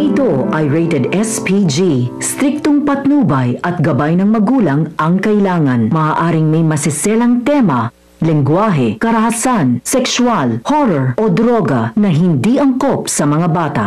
ito ay rated SPG. Striktong patnubay at gabay ng magulang ang kailangan. Maaaring may masiselang tema, lengguwahe, karahasan, sexual, horror o droga na hindi angkop sa mga bata.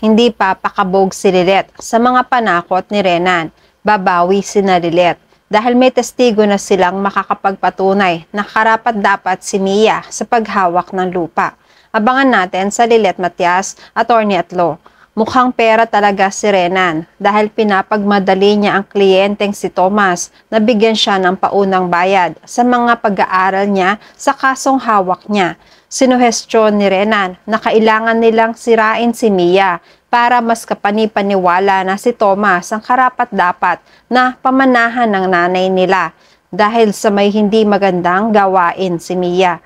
Hindi pa pakabog si Lilet sa mga panakot ni Renan. Babawi si Lilet dahil may testigo na silang makakapagpatunay na karapat-dapat si Mia sa paghawak ng lupa. Abangan natin sa Lilet Matias, Attorney at Law. Mukhang pera talaga si Renan dahil pinapagmadali niya ang kliyenteng si Thomas na bigyan siya ng paunang bayad sa mga pag-aaral niya sa kasong hawak niya. Sinuhestyon ni Renan na kailangan nilang sirain si Mia para mas kapanipaniwala na si Thomas ang karapat-dapat na pamanahan ng nanay nila dahil sa may hindi magandang gawain si Mia.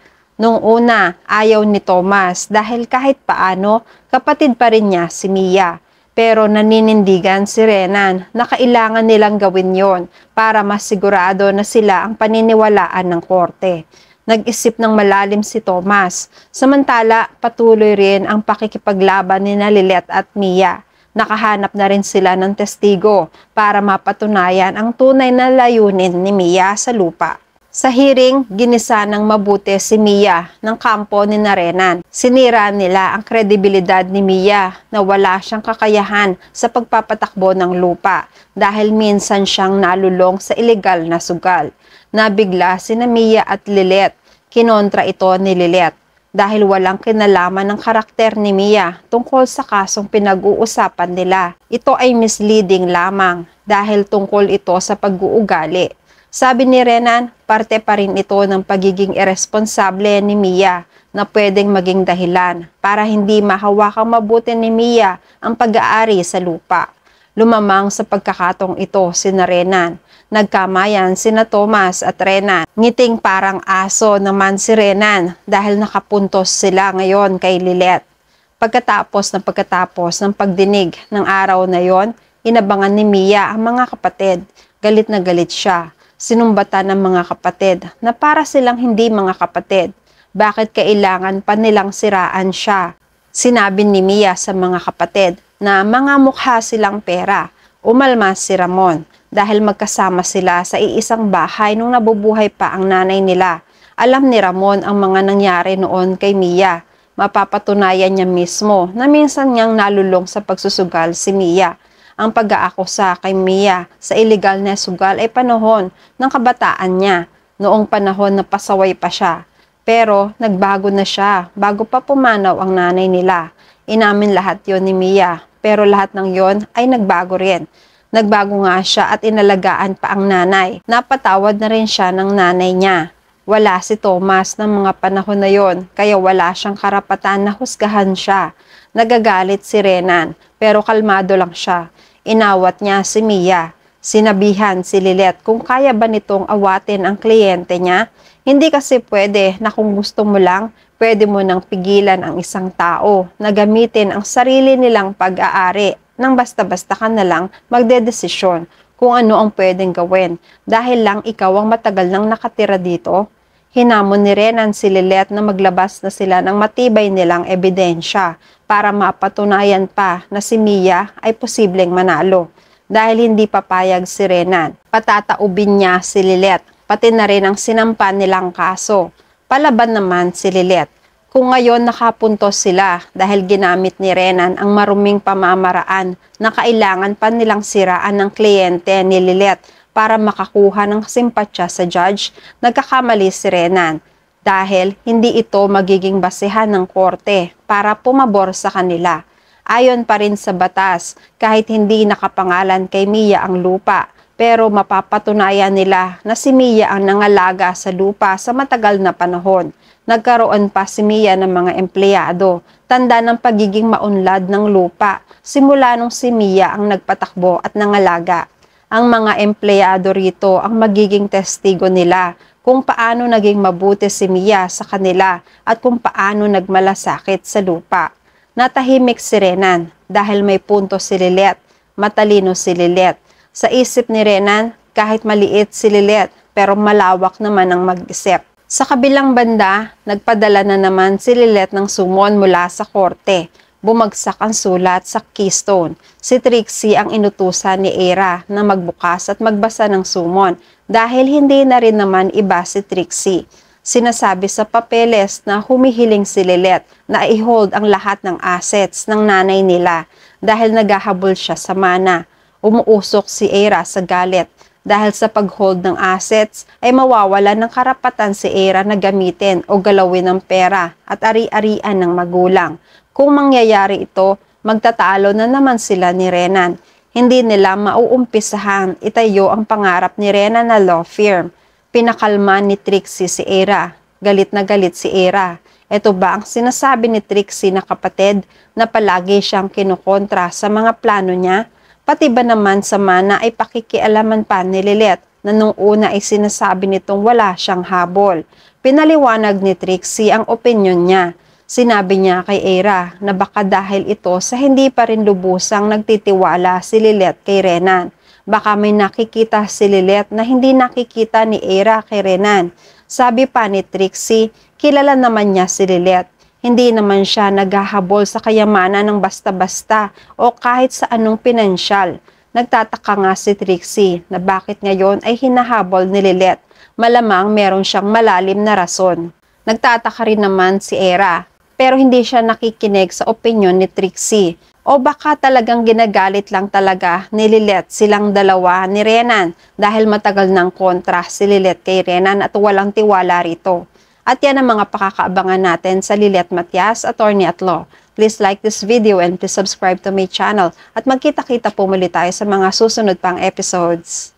Nung una, ayaw ni Thomas dahil kahit paano, kapatid pa rin niya si Mia. Pero naninindigan si Renan na kailangan nilang gawin yon para masigurado na sila ang paniniwalaan ng korte. Nag-isip ng malalim si Thomas. Samantala, patuloy rin ang pakikipaglaban ni Lilet at Mia. Nakahanap na rin sila ng testigo para mapatunayan ang tunay na layunin ni Mia sa lupa. Sa hearing, ginisa ng mabuti si Mia ng kampo ni Renan. Sinira nila ang kredibilidad ni Mia na wala siyang kakayahan sa pagpapatakbo ng lupa dahil minsan siyang nalulong sa ilegal na sugal. Nabigla sina Mia at Lilet. Kinontra ito ni Lilet dahil walang kinalaman ng karakter ni Mia tungkol sa kasong pinag-uusapan nila. Ito ay misleading lamang dahil tungkol ito sa pag-uugali. Sabi ni Renan, parte pa rin ito ng pagiging irresponsable ni Mia na pwedeng maging dahilan para hindi mahawakang mabuti ni Mia ang pag-aari sa lupa. Lumamang sa pagkakatong ito si Renan. Nagkamayan sina Thomas at Renan. Ngiting parang aso naman si Renan dahil nakapuntos sila ngayon kay Lilet. Pagkatapos ng pagdinig ng araw na yon, inabangan ni Mia ang mga kapatid. Galit na galit siya. Sinumbatan ng mga kapatid na para silang hindi mga kapatid. Bakit kailangan pa nilang siraan siya? Sinabi ni Mia sa mga kapatid na mga mukha silang pera. Umalma si Ramon dahil magkasama sila sa iisang bahay nung nabubuhay pa ang nanay nila. Alam ni Ramon ang mga nangyari noon kay Mia. Mapapatunayan niya mismo na minsan niyang nalulong sa pagsusugal si Mia. Ang pag-aakusa kay Mia sa illegal na sugal ay panahon ng kabataan niya, noong panahon na pasaway pa siya. Pero nagbago na siya bago pa pumanaw ang nanay nila. Inamin lahat yon ni Mia, pero lahat ng yon ay nagbago rin. Nagbago nga siya at inalagaan pa ang nanay. Napatawad na rin siya ng nanay niya. Wala si Thomas ng mga panahon na yon, kaya wala siyang karapatan na husgahan siya. Nagagalit si Renan, pero kalmado lang siya. Inawat niya si Mia. Sinabihan si Lilet kung kaya ba nitong awatin ang kliyente niya. Hindi kasi pwede na kung gusto mo lang, pwede mo nang pigilan ang isang tao na gamitin ang sarili nilang pag-aari nang basta-basta ka na lang magdedesisyon kung ano ang pwedeng gawin dahil lang ikaw ang matagal nang nakatira dito. Hinamon ni Renan si Lilet na maglabas na sila ng matibay nilang ebidensya para mapatunayan pa na si Mia ay posibleng manalo. Dahil hindi papayag si Renan, patataubin niya si Lilet, pati na rin ang sinampan nilang kaso. Palaban naman si Lilet. Kung ngayon nakapuntos sila dahil ginamit ni Renan ang maruming pamamaraan na kailangan pa nilang siraan ng kliyente ni Lilet para makakuha ng simpatya sa judge, nagkakamali si Renan dahil hindi ito magiging basehan ng korte para pumabor sa kanila. Ayon pa rin sa batas, kahit hindi nakapangalan kay Mia ang lupa, pero mapapatunayan nila na si Mia ang nangalaga sa lupa sa matagal na panahon. Nagkaroon pa si Mia ng mga empleyado, tanda ng pagiging maunlad ng lupa, simula nung si Mia ang nagpatakbo at nangalaga. Ang mga empleyado rito ang magiging testigo nila kung paano naging mabuti si Mia sa kanila at kung paano nagmalasakit sa lupa. Natahimik si Renan dahil may punto si Lilet, matalino si Lilet. Sa isip ni Renan, kahit maliit si Lilet pero malawak naman ang mag-isip. Sa kabilang banda, nagpadala na naman si Lilet ng sumon mula sa korte bumagsak ang sulat sa keystone. Si Trixie ang inutusan ni Era na magbukas at magbasa ng sumon dahil hindi na rin naman iba si Trixie. Sinasabi sa papeles na humihiling si Lilith na i-hold ang lahat ng assets ng nanay nila dahil naghahabol siya sa mana. Umuusok si Era sa galit dahil sa pag-hold ng assets ay mawawala ng karapatan si Era na gamitin o galawin ng pera at ari-arian ng magulang. Kung mangyayari ito, magtatalo na naman sila ni Renan. Hindi nila mauumpisahan itayo ang pangarap ni Renan na law firm. Pinakalma ni Trixie si Era. Galit na galit si Era. Ito ba ang sinasabi ni Trixie na kapatid na palagi siyang kinukontra sa mga plano niya? Pati ba naman sa mana ay pakikialaman pa ni Lilith na nung una ay sinasabi nitong wala siyang habol. Pinaliwanag ni Trixie ang opinyon niya. Sinabi niya kay Era na baka dahil ito sa hindi pa rin lubusang nagtitiwala si Lilith kay Renan. Baka may nakikita si Lilith na hindi nakikita ni Era kay Renan. Sabi pa ni Trixie, kilala naman niya si Lilith. Hindi naman siya naghahabol sa kayamanan ng basta-basta o kahit sa anong pinansyal. Nagtataka nga si Trixie na bakit ngayon ay hinahabol ni Lilith. Malamang meron siyang malalim na rason. Nagtataka rin naman si Era pero hindi siya nakikinig sa opinyon ni Trixie. O baka talagang ginagalit lang talaga ni Lilith silang dalawa ni Renan dahil matagal ng kontra si Lilith kay Renan at walang tiwala rito. At yan ang mga pakakaabangan natin sa Lilith Matias, Attorney at Law. Please like this video and please subscribe to my channel at magkita-kita po muli tayo sa mga susunod pang episodes.